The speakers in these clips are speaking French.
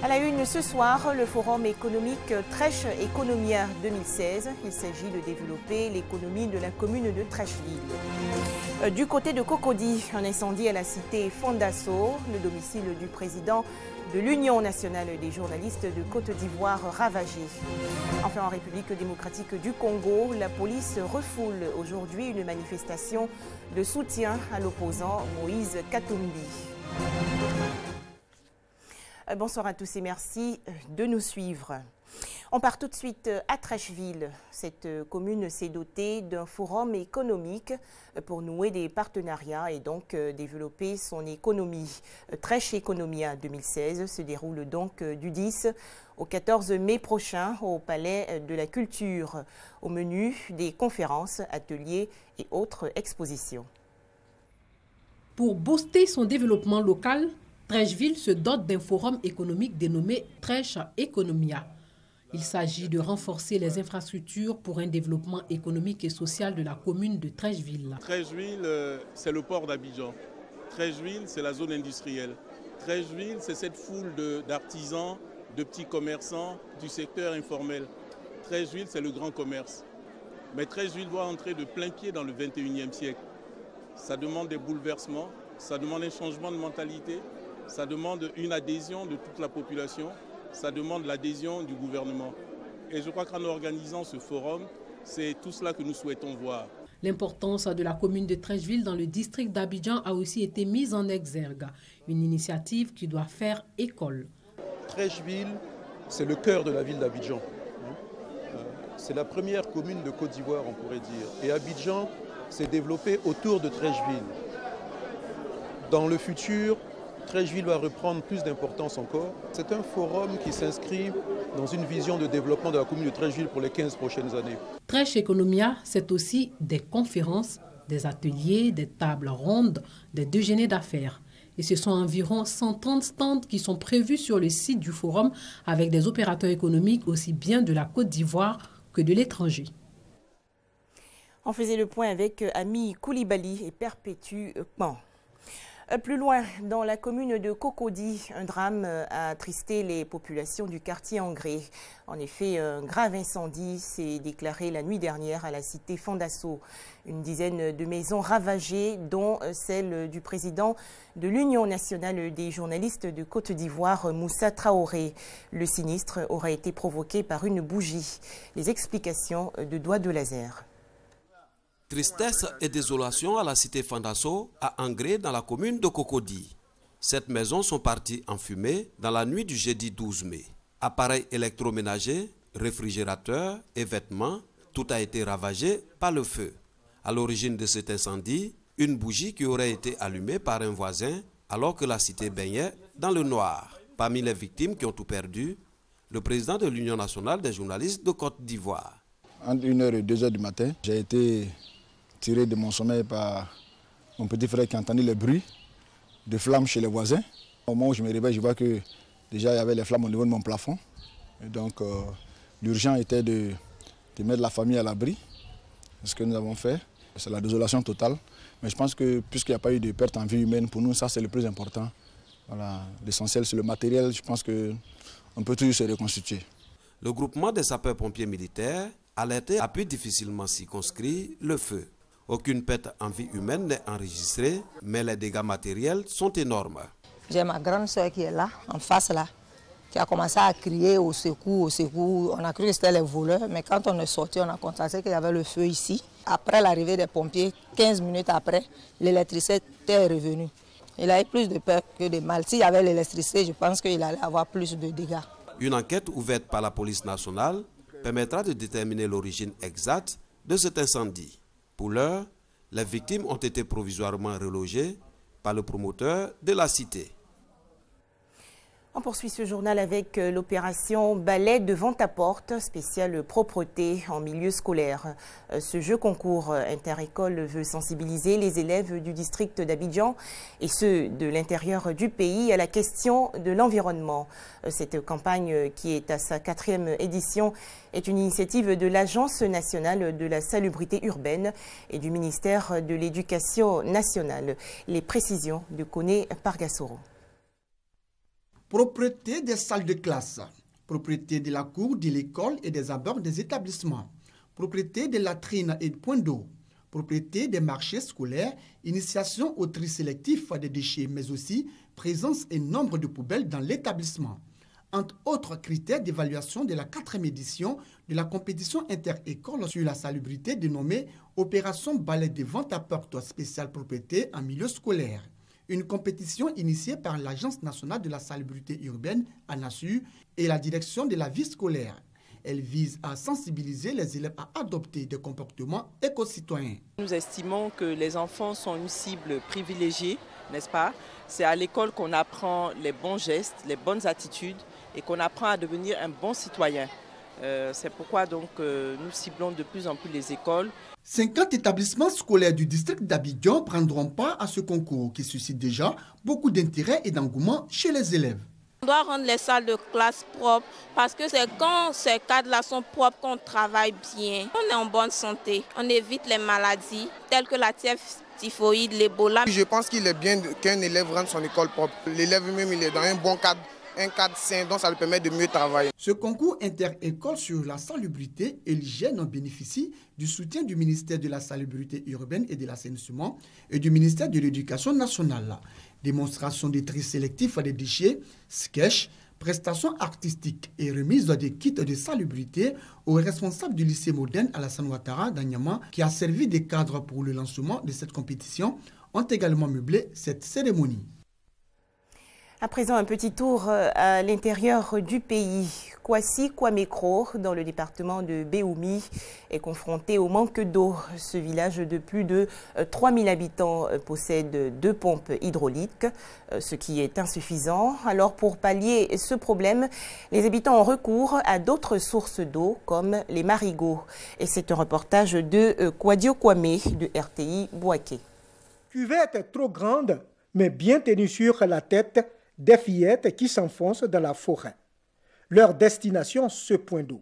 À la une ce soir, le forum économique Trèche Economia 2016. Il s'agit de développer l'économie de la commune de Trècheville. Du côté de Cocody, un incendie à la cité Fondasso, le domicile du président de l'Union nationale des journalistes de Côte d'Ivoire ravagé. Enfin, en République démocratique du Congo, la police refoule aujourd'hui une manifestation de soutien à l'opposant Moïse Katumbi. Bonsoir à tous et merci de nous suivre. On part tout de suite à Trècheville. Cette commune s'est dotée d'un forum économique pour nouer des partenariats et donc développer son économie. Trèche Economia 2016 se déroule donc du 10 au 14 mai prochain au Palais de la Culture. Au menu, des conférences, ateliers et autres expositions. Pour booster son développement local, Trècheville se dote d'un forum économique dénommé Trèche Economia. Il s'agit de renforcer les infrastructures pour un développement économique et social de la commune de Trècheville. Trècheville, c'est le port d'Abidjan. Trècheville, c'est la zone industrielle. Trècheville, c'est cette foule d'artisans, de petits commerçants du secteur informel. Trècheville, c'est le grand commerce. Mais Trècheville doit entrer de plein pied dans le 21e siècle. Ça demande des bouleversements, ça demande un changement de mentalité. Ça demande une adhésion de toute la population, ça demande l'adhésion du gouvernement. Et je crois qu'en organisant ce forum, c'est tout cela que nous souhaitons voir. L'importance de la commune de Trècheville dans le district d'Abidjan a aussi été mise en exergue. Une initiative qui doit faire école. Trècheville, c'est le cœur de la ville d'Abidjan. C'est la première commune de Côte d'Ivoire, on pourrait dire. Et Abidjan s'est développé autour de Trècheville. Dans le futur, Trècheville va reprendre plus d'importance encore. C'est un forum qui s'inscrit dans une vision de développement de la commune de Trècheville pour les 15 prochaines années. Trèche Economia, c'est aussi des conférences, des ateliers, des tables rondes, des déjeuners d'affaires. Et ce sont environ 130 stands qui sont prévus sur le site du forum avec des opérateurs économiques aussi bien de la Côte d'Ivoire que de l'étranger. On faisait le point avec Ami Koulibaly et Perpétue Pan. Plus loin, dans la commune de Cocody, un drame a attristé les populations du quartier Angré. En effet, un grave incendie s'est déclaré la nuit dernière à la cité Fondasso. Une dizaine de maisons ravagées, dont celle du président de l'Union nationale des journalistes de Côte d'Ivoire, Moussa Traoré. Le sinistre aurait été provoqué par une bougie. Les explications de Doigt de Laser. Tristesse et désolation à la cité Fondasso, à Angré, dans la commune de Cocody. 7 maisons sont parties en fumée dans la nuit du jeudi 12 mai. Appareils électroménagers, réfrigérateurs et vêtements, tout a été ravagé par le feu. À l'origine de cet incendie, une bougie qui aurait été allumée par un voisin alors que la cité baignait dans le noir. Parmi les victimes qui ont tout perdu, le président de l'Union nationale des journalistes de Côte d'Ivoire. Entre 1h et 2h du matin, j'ai été tiré de mon sommeil par mon petit frère qui a entendu les bruits de flammes chez les voisins. Au moment où je me réveille, je vois que déjà il y avait les flammes au niveau de mon plafond. Et donc l'urgent était de mettre la famille à l'abri. C'est ce que nous avons fait. C'est la désolation totale. Mais je pense que puisqu'il n'y a pas eu de perte en vie humaine, pour nous ça c'est le plus important. Voilà, l'essentiel c'est le matériel, je pense qu'on peut toujours se reconstituer. Le groupement des sapeurs-pompiers militaires alerté a pu difficilement circonscrire le feu. Aucune perte en vie humaine n'est enregistrée, mais les dégâts matériels sont énormes. J'ai ma grande soeur qui est là, en face là, qui a commencé à crier au secours, au secours. On a cru que c'était les voleurs, mais quand on est sorti, on a constaté qu'il y avait le feu ici. Après l'arrivée des pompiers, 15 minutes après, l'électricité est revenue. Il a eu plus de peur que de mal. S'il y avait l'électricité, je pense qu'il allait avoir plus de dégâts. Une enquête ouverte par la police nationale permettra de déterminer l'origine exacte de cet incendie. Pour l'heure, les victimes ont été provisoirement relogées par le promoteur de la cité. On poursuit ce journal avec l'opération Balai devant ta porte, spéciale propreté en milieu scolaire. Ce jeu concours interécole veut sensibiliser les élèves du district d'Abidjan et ceux de l'intérieur du pays à la question de l'environnement. Cette campagne, qui est à sa 4e édition, est une initiative de l'Agence nationale de la salubrité urbaine et du ministère de l'Éducation nationale. Les précisions de Koné Pargassoro. Propreté des salles de classe, propreté de la cour de l'école et des abords des établissements, propreté des latrines et points d'eau, propreté des marchés scolaires, initiation au tri sélectif des déchets, mais aussi présence et nombre de poubelles dans l'établissement. Entre autres critères d'évaluation de la 4e édition de la compétition inter-école sur la salubrité dénommée Opération Balai de vente à porte spéciale propreté en milieu scolaire. Une compétition initiée par l'Agence nationale de la salubrité urbaine, ANASU, et la direction de la vie scolaire. Elle vise à sensibiliser les élèves à adopter des comportements éco-citoyens. Nous estimons que les enfants sont une cible privilégiée, n'est-ce pas? C'est à l'école qu'on apprend les bons gestes, les bonnes attitudes et qu'on apprend à devenir un bon citoyen. C'est pourquoi donc nous ciblons de plus en plus les écoles. 50 établissements scolaires du district d'Abidjan prendront part à ce concours qui suscite déjà beaucoup d'intérêt et d'engouement chez les élèves. On doit rendre les salles de classe propres parce que c'est quand ces cadres-là sont propres qu'on travaille bien. On est en bonne santé, on évite les maladies telles que la typhoïde, l'Ebola. Je pense qu'il est bien qu'un élève rende son école propre. L'élève même il est dans un bon cadre, un cadre sain, donc ça lui permet de mieux travailler. Ce concours inter-école sur la salubrité et l'hygiène en bénéficie du soutien du ministère de la salubrité urbaine et de l'assainissement et du ministère de l'Éducation nationale. Démonstration des tri sélectifs des déchets, sketch, prestations artistiques et remise des kits de salubrité aux responsables du lycée moderne Alassane Ouattara d'Anyama qui a servi de cadre pour le lancement de cette compétition ont également meublé cette cérémonie. À présent, un petit tour à l'intérieur du pays. Kwasi Kwamekro, dans le département de Béoumi, est confronté au manque d'eau. Ce village de plus de 3000 habitants possède 2 pompes hydrauliques, ce qui est insuffisant. Alors, pour pallier ce problème, les habitants ont recours à d'autres sources d'eau, comme les marigots. Et c'est un reportage de Kwadio Kwame de RTI Bouaké. Cuvette trop grande, mais bien tenue sur la tête des fillettes qui s'enfoncent dans la forêt. Leur destination, ce point d'eau.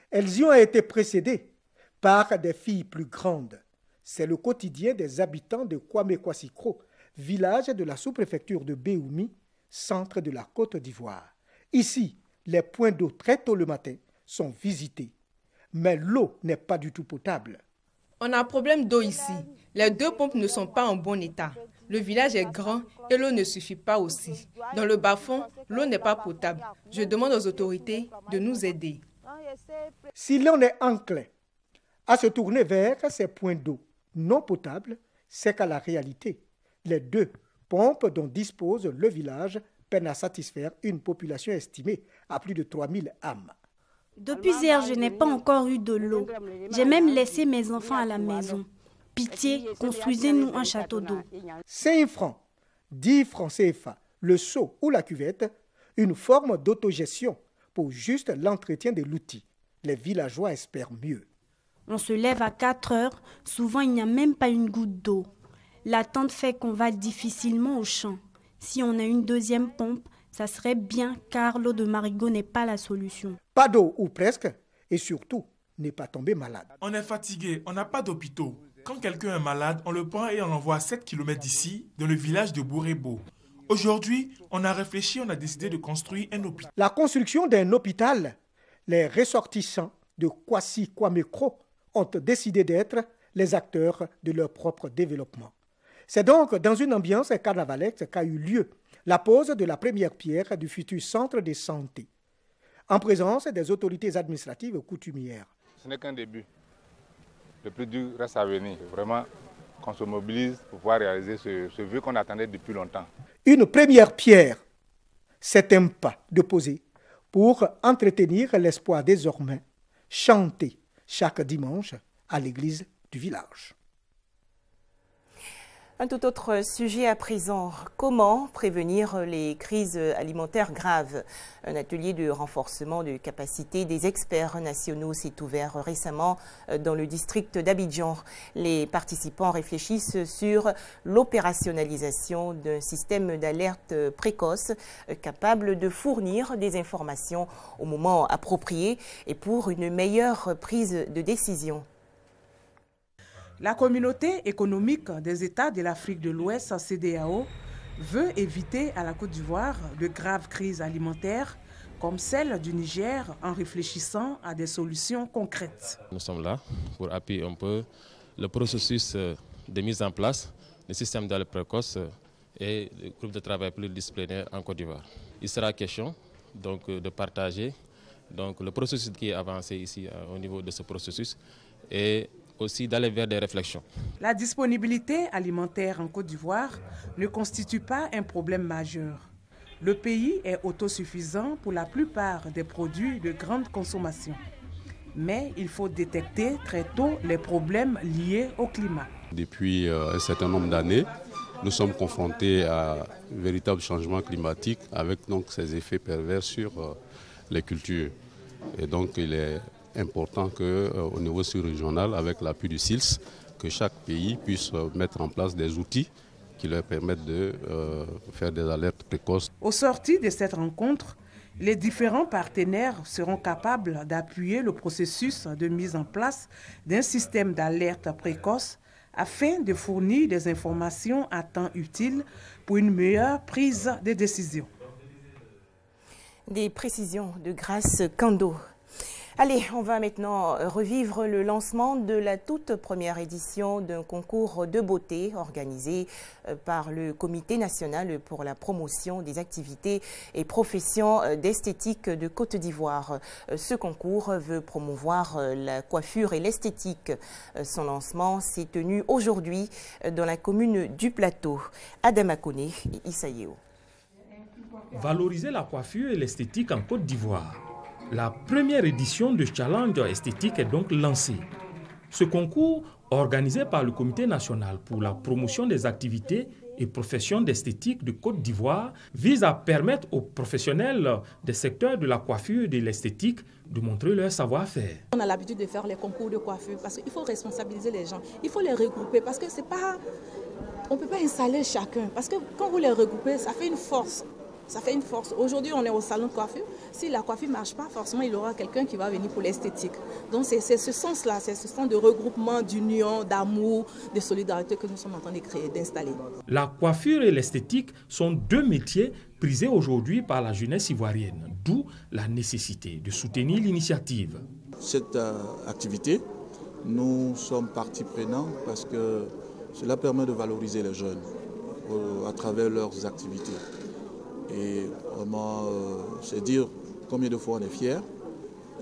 Elles y ont été précédées par des filles plus grandes. C'est le quotidien des habitants de Kwame-Kwassikro, village de la sous-préfecture de Béoumi, centre de la Côte d'Ivoire. Ici, les points d'eau très tôt le matin sont visités. Mais l'eau n'est pas du tout potable. On a un problème d'eau ici. Les 2 pompes ne sont pas en bon état. Le village est grand et l'eau ne suffit pas aussi. Dans le bas-fond, l'eau n'est pas potable. Je demande aux autorités de nous aider. Si l'on est enclin à se tourner vers ces points d'eau non potables, c'est qu'à la réalité, les 2 pompes dont dispose le village peinent à satisfaire une population estimée à plus de 3000 âmes. Depuis hier, je n'ai pas encore eu de l'eau. J'ai même laissé mes enfants à la maison. Pitié, construisez-nous un château d'eau. 5 francs, 10 francs CFA, le seau ou la cuvette, une forme d'autogestion pour juste l'entretien de l'outil. Les villageois espèrent mieux. On se lève à 4 heures, souvent il n'y a même pas une goutte d'eau. L'attente fait qu'on va difficilement au champ. Si on a une 2e pompe, ça serait bien car l'eau de marigot n'est pas la solution. Pas d'eau ou presque, et surtout, n'est pas tombé malade. On est fatigué, on n'a pas d'hôpitaux. Quand quelqu'un est malade, on le prend et on l'envoie à 7 km d'ici, dans le village de Bourebo. Aujourd'hui, on a réfléchi, on a décidé de construire un hôpital. La construction d'un hôpital, les ressortissants de Kwasi Kwamekro ont décidé d'être les acteurs de leur propre développement. C'est donc dans une ambiance carnavalesque qu'a eu lieu la pose de la première pierre du futur centre de santé, en présence des autorités administratives coutumières. Ce n'est qu'un début. Le plus dur reste à venir. Vraiment qu'on se mobilise pour pouvoir réaliser ce vœu qu'on attendait depuis longtemps. Une première pierre, c'est un pas de poser pour entretenir l'espoir désormais chanté chaque dimanche à l'église du village. Un tout autre sujet à présent. Comment prévenir les crises alimentaires graves? Un atelier de renforcement de capacité des experts nationaux s'est ouvert récemment dans le district d'Abidjan. Les participants réfléchissent sur l'opérationnalisation d'un système d'alerte précoce capable de fournir des informations au moment approprié et pour une meilleure prise de décision. La communauté économique des États de l'Afrique de l'Ouest, CEDEAO, veut éviter à la Côte d'Ivoire de graves crises alimentaires comme celle du Niger en réfléchissant à des solutions concrètes. Nous sommes là pour appuyer un peu le processus de mise en place du système d'alerte précoce et le groupe de travail pluridisciplinaire en Côte d'Ivoire. Il sera question donc de partager donc le processus qui est avancé ici au niveau de ce processus et aussi d'aller vers des réflexions. La disponibilité alimentaire en Côte d'Ivoire ne constitue pas un problème majeur. Le pays est autosuffisant pour la plupart des produits de grande consommation. Mais il faut détecter très tôt les problèmes liés au climat. Depuis un certain nombre d'années, nous sommes confrontés à un véritable changement climatique avec donc ses effets pervers sur les cultures. Et donc il est important qu'au niveau sous-régional, avec l'appui du SILS, que chaque pays puisse mettre en place des outils qui leur permettent de faire des alertes précoces. Au sortir de cette rencontre, les différents partenaires seront capables d'appuyer le processus de mise en place d'un système d'alerte précoce afin de fournir des informations à temps utile pour une meilleure prise de décision. Des précisions de Grace Kando. Allez, on va maintenant revivre le lancement de la toute première édition d'un concours de beauté organisé par le Comité national pour la promotion des activités et professions d'esthétique de Côte d'Ivoire. Ce concours veut promouvoir la coiffure et l'esthétique. Son lancement s'est tenu aujourd'hui dans la commune du Plateau. Adama Koné et Issa Yeo. Valoriser la coiffure et l'esthétique en Côte d'Ivoire. La première édition de Challenge esthétique est donc lancée. Ce concours, organisé par le Comité national pour la promotion des activités et professions d'esthétique de Côte d'Ivoire, vise à permettre aux professionnels des secteurs de la coiffure et de l'esthétique de montrer leur savoir-faire. On a l'habitude de faire les concours de coiffure parce qu'il faut responsabiliser les gens, il faut les regrouper parce que c'est pas, on ne peut pas installer chacun parce que quand vous les regroupez, ça fait une force. Ça fait une force. Aujourd'hui, on est au salon de coiffure. Si la coiffure ne marche pas, forcément, il y aura quelqu'un qui va venir pour l'esthétique. Donc, c'est ce sens-là, c'est ce sens de regroupement, d'union, d'amour, de solidarité que nous sommes en train de créer, d'installer. La coiffure et l'esthétique sont deux métiers prisés aujourd'hui par la jeunesse ivoirienne, d'où la nécessité de soutenir l'initiative. Cette activité, nous sommes partie prenante parce que cela permet de valoriser les jeunes à travers leurs activités. Et vraiment, c'est dire combien de fois on est fiers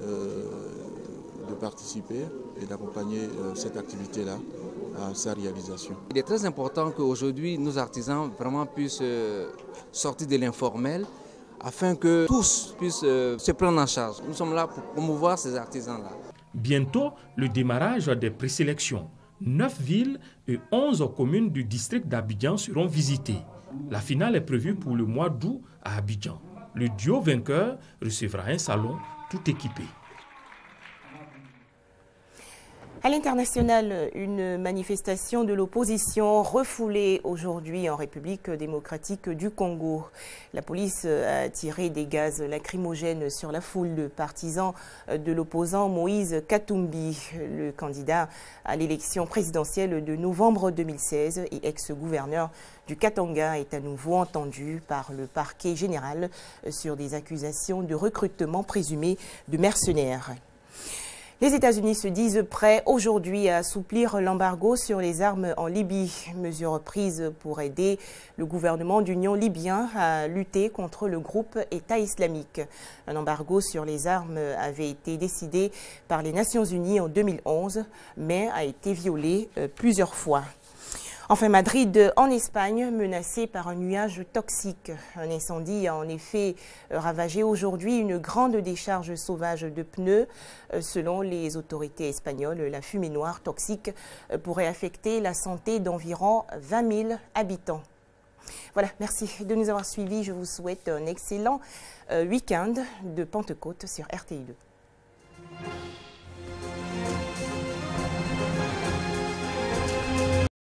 de participer et d'accompagner cette activité-là à sa réalisation. Il est très important qu'aujourd'hui, nos artisans vraiment puissent sortir de l'informel afin que tous puissent se prendre en charge. Nous sommes là pour promouvoir ces artisans-là. Bientôt, le démarrage des présélections. 9 villes et 11 communes du district d'Abidjan seront visitées. La finale est prévue pour le mois d'août à Abidjan. Le duo vainqueur recevra un salon tout équipé. À l'international, une manifestation de l'opposition refoulée aujourd'hui en République démocratique du Congo. La police a tiré des gaz lacrymogènes sur la foule de partisans de l'opposant Moïse Katumbi, le candidat à l'élection présidentielle de novembre 2016 et ex-gouverneur du Katanga est à nouveau entendu par le parquet général sur des accusations de recrutement présumé de mercenaires. Les États-Unis se disent prêts aujourd'hui à assouplir l'embargo sur les armes en Libye, mesure prise pour aider le gouvernement d'union libyen à lutter contre le groupe État islamique. Un embargo sur les armes avait été décidé par les Nations Unies en 2011, mais a été violé plusieurs fois. Enfin, Madrid, en Espagne, menacé par un nuage toxique. Un incendie a en effet ravagé aujourd'hui une grande décharge sauvage de pneus. Selon les autorités espagnoles, la fumée noire toxique pourrait affecter la santé d'environ 20 000 habitants. Voilà, merci de nous avoir suivis. Je vous souhaite un excellent week-end de Pentecôte sur RTI2.